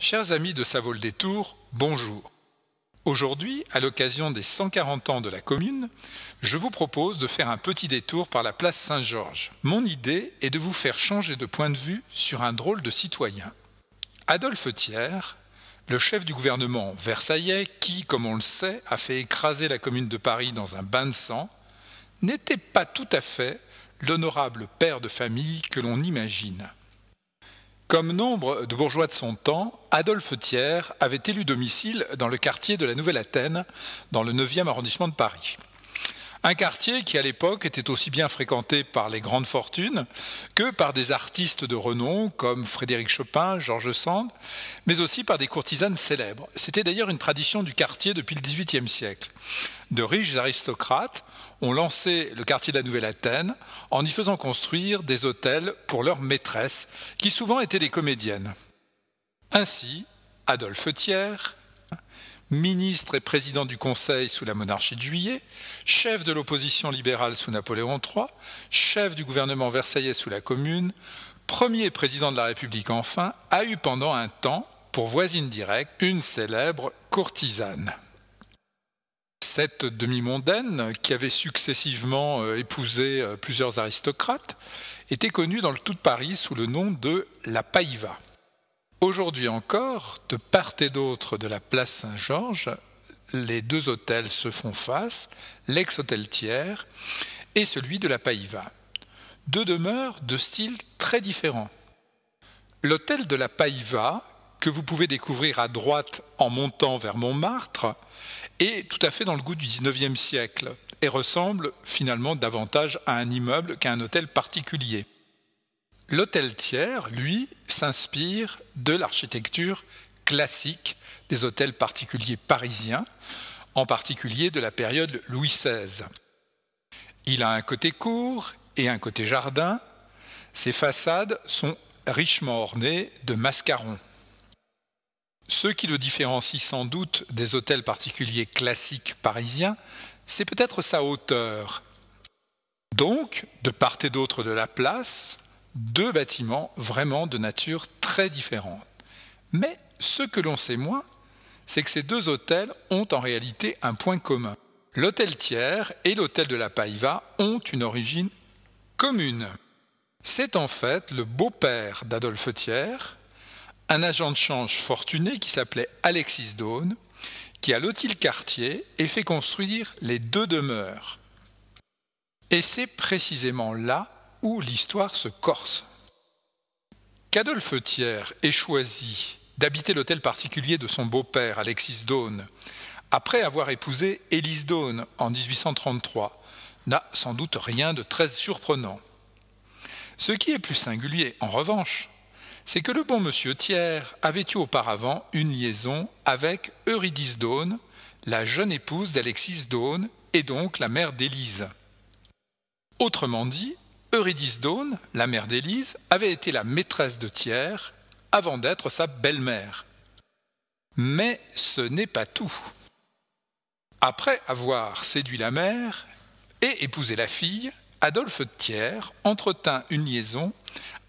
Chers amis de Ça vaut le détour, bonjour. Aujourd'hui, à l'occasion des 140 ans de la commune, je vous propose de faire un petit détour par la place Saint-Georges. Mon idée est de vous faire changer de point de vue sur un drôle de citoyen. Adolphe Thiers, le chef du gouvernement versaillais qui, comme on le sait, a fait écraser la commune de Paris dans un bain de sang, n'était pas tout à fait l'honorable père de famille que l'on imagine. Comme nombre de bourgeois de son temps, Adolphe Thiers avait élu domicile dans le quartier de la Nouvelle-Athènes, dans le 9e arrondissement de Paris. Un quartier qui, à l'époque, était aussi bien fréquenté par les grandes fortunes que par des artistes de renom comme Frédéric Chopin, George Sand, mais aussi par des courtisanes célèbres. C'était d'ailleurs une tradition du quartier depuis le XVIIIe siècle. De riches aristocrates ont lancé le quartier de la Nouvelle-Athènes en y faisant construire des hôtels pour leurs maîtresses, qui souvent étaient des comédiennes. Ainsi, Adolphe Thiers, ministre et président du Conseil sous la monarchie de Juillet, chef de l'opposition libérale sous Napoléon III, chef du gouvernement versaillais sous la Commune, premier président de la République enfin, a eu pendant un temps, pour voisine directe, une célèbre courtisane. Cette demi-mondaine, qui avait successivement épousé plusieurs aristocrates, était connue dans le tout de Paris sous le nom de la Païva. Aujourd'hui encore, de part et d'autre de la place Saint-Georges, les deux hôtels se font face, l'ex-hôtel Thiers et celui de la Païva. Deux demeures de styles très différents. L'hôtel de la Païva, que vous pouvez découvrir à droite en montant vers Montmartre, est tout à fait dans le goût du XIXe siècle et ressemble finalement davantage à un immeuble qu'à un hôtel particulier. L'hôtel Thiers, lui, s'inspire de l'architecture classique des hôtels particuliers parisiens, en particulier de la période Louis XVI. Il a un côté cour et un côté jardin. Ses façades sont richement ornées de mascarons. Ce qui le différencie sans doute des hôtels particuliers classiques parisiens, c'est peut-être sa hauteur. Donc, de part et d'autre de la place, deux bâtiments vraiment de nature très différente. Mais ce que l'on sait moins, c'est que ces deux hôtels ont en réalité un point commun. L'hôtel Thiers et l'hôtel de la Païva ont une origine commune. C'est en fait le beau-père d'Adolphe Thiers, un agent de change fortuné qui s'appelait Alexis Dosne, qui a loti le quartier et fait construire les deux demeures. Et c'est précisément là où l'histoire se corse. Qu'Adolphe Thiers ait choisi d'habiter l'hôtel particulier de son beau-père, Alexis Dosne, après avoir épousé Élise Dosne en 1833, n'a sans doute rien de très surprenant. Ce qui est plus singulier, en revanche, c'est que le bon monsieur Thiers avait eu auparavant une liaison avec Eurydice Dosne, la jeune épouse d'Alexis Dosne et donc la mère d'Élise. Autrement dit, Eurydice Dosne, la mère d'Élise, avait été la maîtresse de Thiers avant d'être sa belle-mère. Mais ce n'est pas tout. Après avoir séduit la mère et épousé la fille, Adolphe Thiers entretint une liaison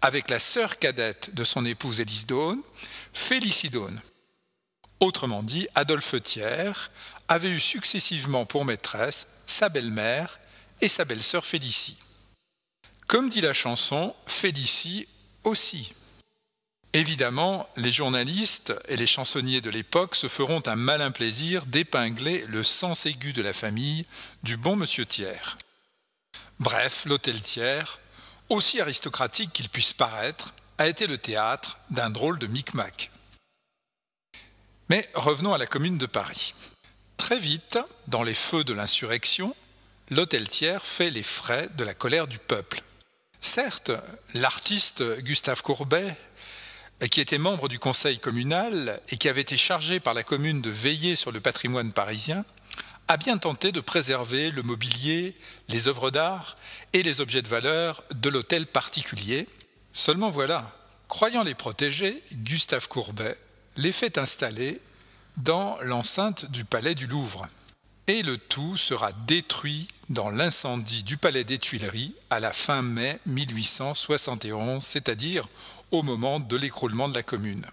avec la sœur cadette de son épouse Élise Dosne, Félicie Dosne. Autrement dit, Adolphe Thiers avait eu successivement pour maîtresse sa belle-mère et sa belle-sœur Félicie. Comme dit la chanson, Félicie aussi. Évidemment, les journalistes et les chansonniers de l'époque se feront un malin plaisir d'épingler le sens aigu de la famille du bon monsieur Thiers. Bref, l'hôtel Thiers, aussi aristocratique qu'il puisse paraître, a été le théâtre d'un drôle de micmac. Mais revenons à la commune de Paris. Très vite, dans les feux de l'insurrection, l'hôtel Thiers fait les frais de la colère du peuple. Certes, l'artiste Gustave Courbet, qui était membre du conseil communal et qui avait été chargé par la commune de veiller sur le patrimoine parisien, a bien tenté de préserver le mobilier, les œuvres d'art et les objets de valeur de l'hôtel particulier. Seulement voilà, croyant les protéger, Gustave Courbet les fait installer dans l'enceinte du palais du Louvre. Et le tout sera détruit dans l'incendie du palais des Tuileries à la fin mai 1871, c'est-à-dire au moment de l'écroulement de la Commune.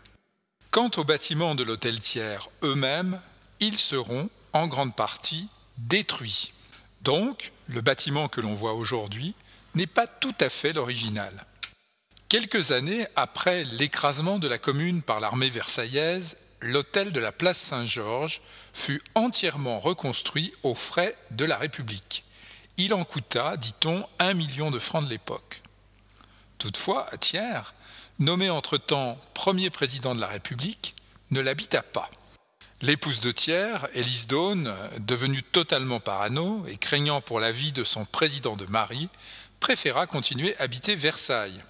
Quant aux bâtiments de l'hôtel Thiers eux-mêmes, ils seront en grande partie détruits. Donc, le bâtiment que l'on voit aujourd'hui n'est pas tout à fait l'original. Quelques années après l'écrasement de la commune par l'armée versaillaise, l'hôtel de la place Saint-Georges fut entièrement reconstruit aux frais de la République. Il en coûta, dit-on, 1 million de francs de l'époque. Toutefois, Thiers, nommé entre-temps premier président de la République, ne l'habita pas. L'épouse de Thiers, Élise Dhaune, devenue totalement parano et craignant pour la vie de son président de mari, préféra continuer à habiter Versailles.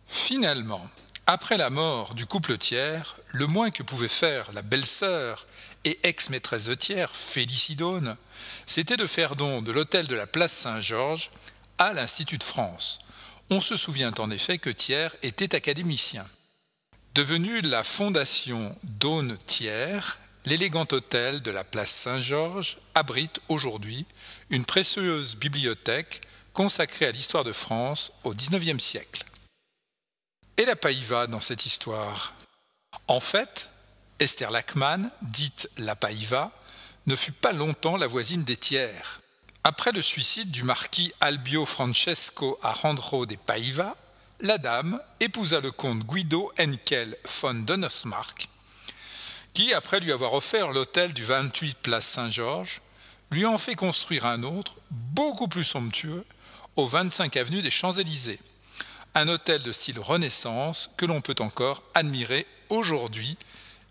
Finalement, après la mort du couple Thiers, le moins que pouvait faire la belle-sœur et ex-maîtresse de Thiers, Félicie Dhaune, c'était de faire don de l'hôtel de la place Saint-Georges à l'Institut de France. On se souvient en effet que Thiers était académicien. Devenu la fondation Dhaune-Thiers, l'élégant hôtel de la place Saint-Georges abrite aujourd'hui une précieuse bibliothèque consacrée à l'histoire de France au XIXe siècle. Et la Païva dans cette histoire? En fait, Esther Lachmann, dite la Païva, ne fut pas longtemps la voisine des Thiers. Après le suicide du marquis Albio Francesco Arandro de Païva, la dame épousa le comte Guido Henkel von Donnersmarck, qui, après lui avoir offert l'hôtel du 28 place Saint-Georges, lui en fait construire un autre, beaucoup plus somptueux, au 25 avenue des Champs-Élysées. Un hôtel de style Renaissance que l'on peut encore admirer aujourd'hui,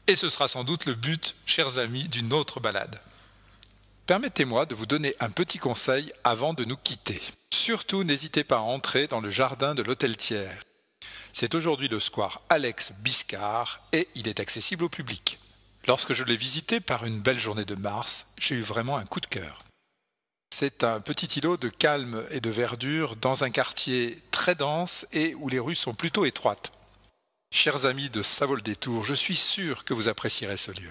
et ce sera sans doute le but, chers amis, d'une autre balade. Permettez-moi de vous donner un petit conseil avant de nous quitter. Surtout, n'hésitez pas à entrer dans le jardin de l'hôtel Thiers. C'est aujourd'hui le square Alex Biscard et il est accessible au public. Lorsque je l'ai visité par une belle journée de mars, j'ai eu vraiment un coup de cœur. C'est un petit îlot de calme et de verdure dans un quartier très dense et où les rues sont plutôt étroites. Chers amis de Ça vaut le détour, je suis sûr que vous apprécierez ce lieu.